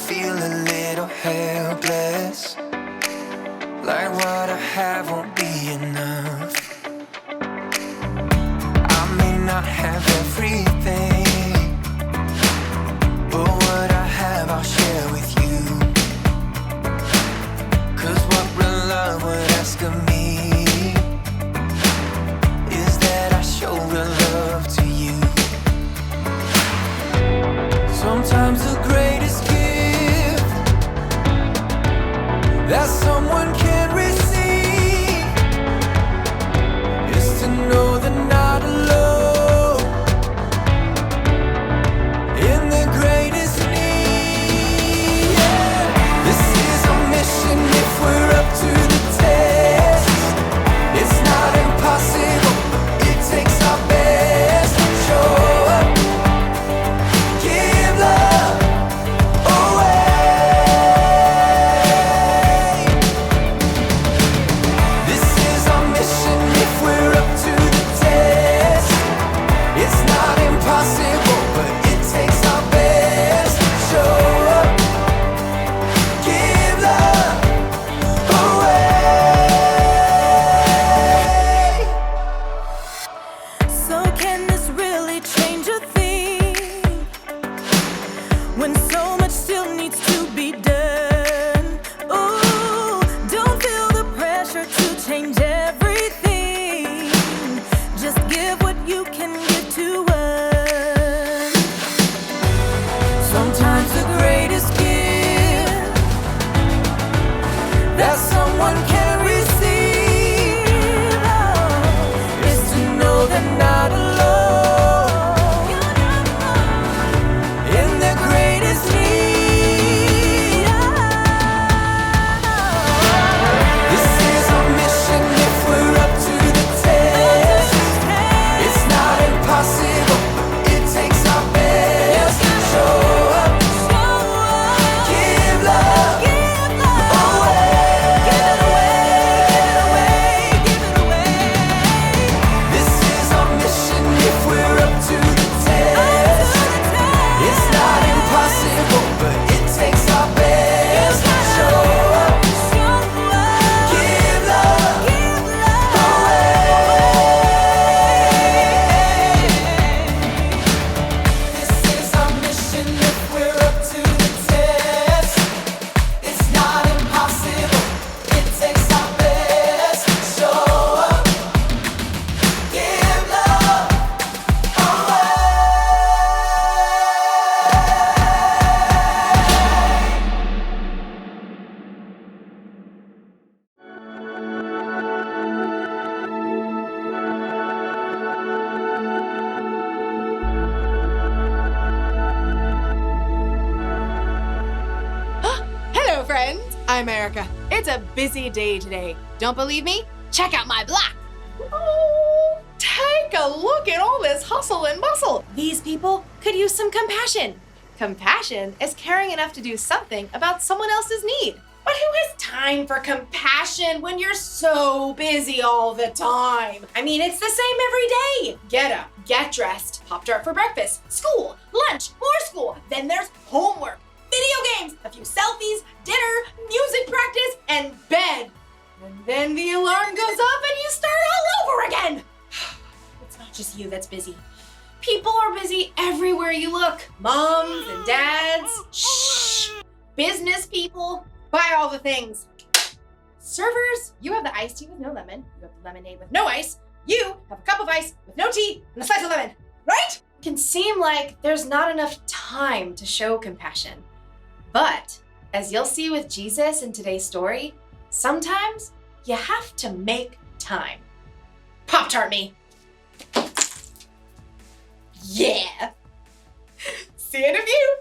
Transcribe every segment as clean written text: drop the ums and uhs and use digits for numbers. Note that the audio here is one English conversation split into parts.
feel a little helpless, like what I have won't be enough. I may not have everything, but what I have I'll share with you. 'Cause what real love would ask of me is that I show real love to you. Sometimes the greatest gift that someone can receive is to know they're not alone in their greatest need. Yeah. This is a mission if we're up to the test. It's not impossible, it takes our best. Show up, give love away. This is our mission if we're up to the test. It's not impossible, but it takes our best. Show up, give love away. So can this really change a thing when so much still needs to be done? Ooh, don't feel the pressure to change everything. Just give what you can give to us. Sometimes the greatest gift that someone can receive is to know they're not alone in their greatest need. This is our mission if we're up to the test. It's not impossible, it takes our best. Show up, give love away. This is our mission if we're up to the test. It's not impossible, but it takes our best. Show up, give love away. This is our mission if we're up to the test. It's not impossible, it takes our best. Show up, give love away. Hello, friends. I'm Erica. It's a busy day today. Don't believe me? Check out my block. Oh, take a look at all this hustle and bustle. These people could use some compassion. Compassion is caring enough to do something about someone else's need. But who has time for compassion when you're so busy all the time? I mean, it's the same every day. Get up, get dressed, Pop-Tart for breakfast, school, lunch, more school. Then there's homework, video games, a few selfies, dinner, music practice, and bed. And then the alarm goes off and you start all over again. It's not just you that's busy. People are busy everywhere you look. Moms and dads, shh, business people, buy all the things. Servers, you have the iced tea with no lemon. You have the lemonade with no ice. You have a cup of ice with no tea and a slice of lemon, right? It can seem like there's not enough time to show compassion. But as you'll see with Jesus in today's story, sometimes you have to make time. Pop-Tart me. Yeah. See you in a few.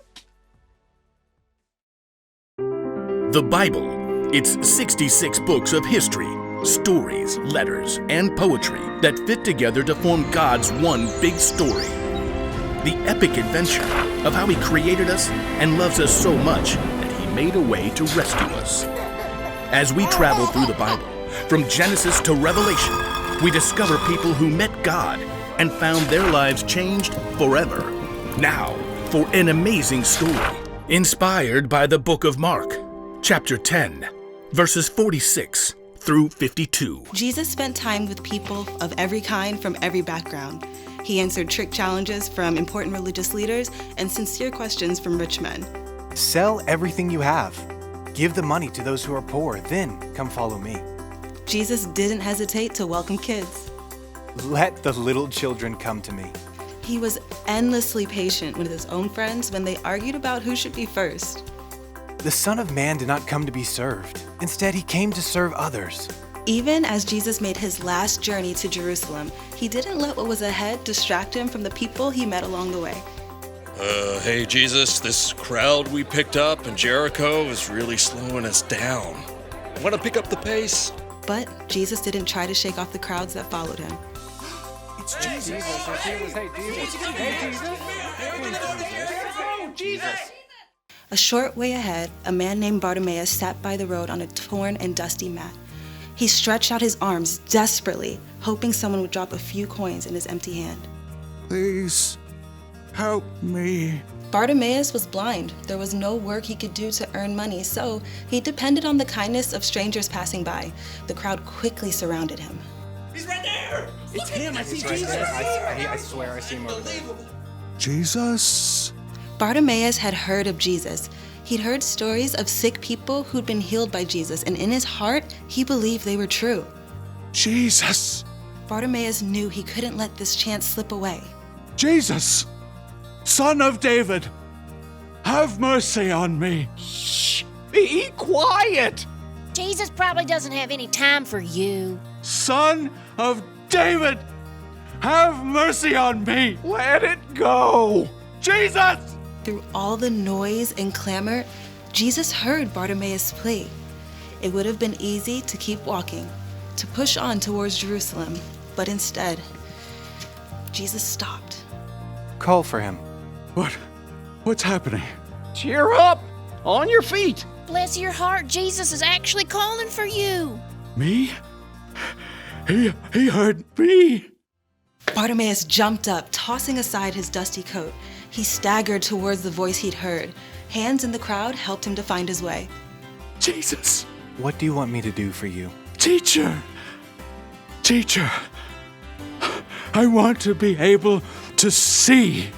The Bible. It's 66 books of history, stories, letters, and poetry that fit together to form God's one big story. The epic adventure of how He created us and loves us so much that He made a way to rescue us. As we travel through the Bible, from Genesis to Revelation, we discover people who met God and found their lives changed forever. Now, for an amazing story Inspired by the book of Mark, chapter 10, verses 46 through 52. Jesus spent time with people of every kind from every background. He answered trick challenges from important religious leaders and sincere questions from rich men. Sell everything you have. Give the money to those who are poor, then come follow me. Jesus didn't hesitate to welcome kids. Let the little children come to me. He was endlessly patient with his own friends when they argued about who should be first. The Son of Man did not come to be served. Instead, he came to serve others. Even as Jesus made his last journey to Jerusalem, he didn't let what was ahead distract him from the people he met along the way. Hey Jesus, this crowd we picked up in Jericho is really slowing us down. Want to pick up the pace? But Jesus didn't try to shake off the crowds that followed him. It's Jesus. Hey, Jesus. A short way ahead, a man named Bartimaeus sat by the road on a torn and dusty mat. He stretched out his arms desperately, hoping someone would drop a few coins in his empty hand. Please, help me. Bartimaeus was blind. There was no work he could do to earn money, so he depended on the kindness of strangers passing by. The crowd quickly surrounded him. He's right there! It's him. I see Jesus. I swear I see him over there. Jesus? Bartimaeus had heard of Jesus. He'd heard stories of sick people who'd been healed by Jesus, and in his heart, he believed they were true. Jesus! Bartimaeus knew he couldn't let this chance slip away. Jesus! Son of David! Have mercy on me! Shh! Be quiet! Jesus probably doesn't have any time for you. Son of David! Have mercy on me! Let it go! Jesus! Through all the noise and clamor, Jesus heard Bartimaeus' plea. It would have been easy to keep walking, to push on towards Jerusalem, but instead, Jesus stopped. Call for him. What's happening? Cheer up! On your feet! Bless your heart, Jesus is actually calling for you. Me? He heard me. Bartimaeus jumped up, tossing aside his dusty coat. He staggered towards the voice he'd heard. Hands in the crowd helped him to find his way. Jesus! What do you want me to do for you? Teacher! I want to be able to see.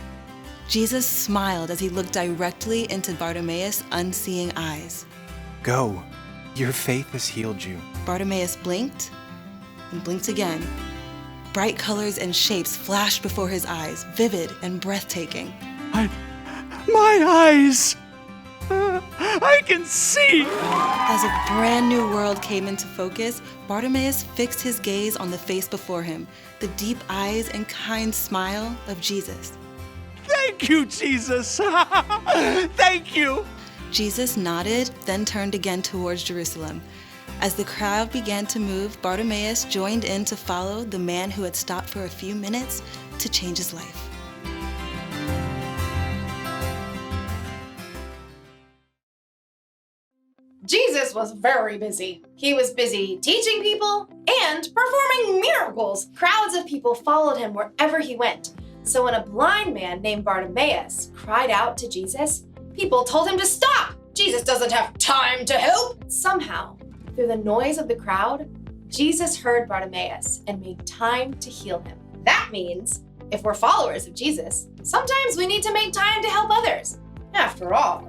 Jesus smiled as he looked directly into Bartimaeus' unseeing eyes. Go. Your faith has healed you. Bartimaeus blinked and blinked again. Bright colors and shapes flashed before his eyes, vivid and breathtaking. My eyes! I can see! As a brand new world came into focus, Bartimaeus fixed his gaze on the face before him, the deep eyes and kind smile of Jesus. Thank you, Jesus! Thank you! Jesus nodded, then turned again towards Jerusalem. As the crowd began to move, Bartimaeus joined in to follow the man who had stopped for a few minutes to change his life. Jesus was very busy. He was busy teaching people and performing miracles. Crowds of people followed him wherever he went. So when a blind man named Bartimaeus cried out to Jesus, people told him to stop. Jesus doesn't have time to help. Somehow, through the noise of the crowd, Jesus heard Bartimaeus and made time to heal him. That means if we're followers of Jesus, sometimes we need to make time to help others. After all,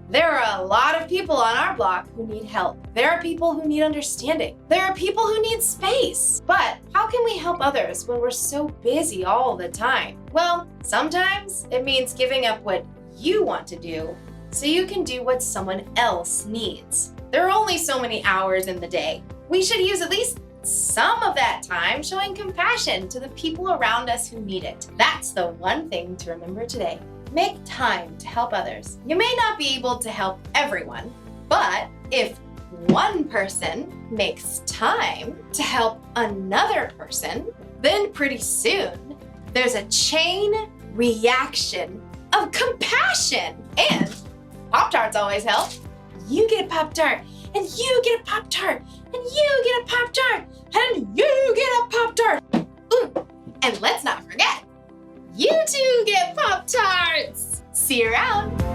there are a lot of people on our block who need help. There are people who need understanding. There are people who need space. But how can we help others when we're so busy all the time? Well, sometimes it means giving up what you want to do so you can do what someone else needs. There are only so many hours in the day. We should use at least some of that time showing compassion to the people around us who need it. That's the one thing to remember today. Make time to help others. You may not be able to help everyone, but if one person makes time to help another person, then pretty soon there's a chain reaction of compassion. And Pop-Tarts always help. You get a Pop-Tart, and you get a Pop-Tart, and you get a Pop-Tart, and you get a Pop-Tart. Ooh, and let's not forget, you too get Pop-Tarts. See you around.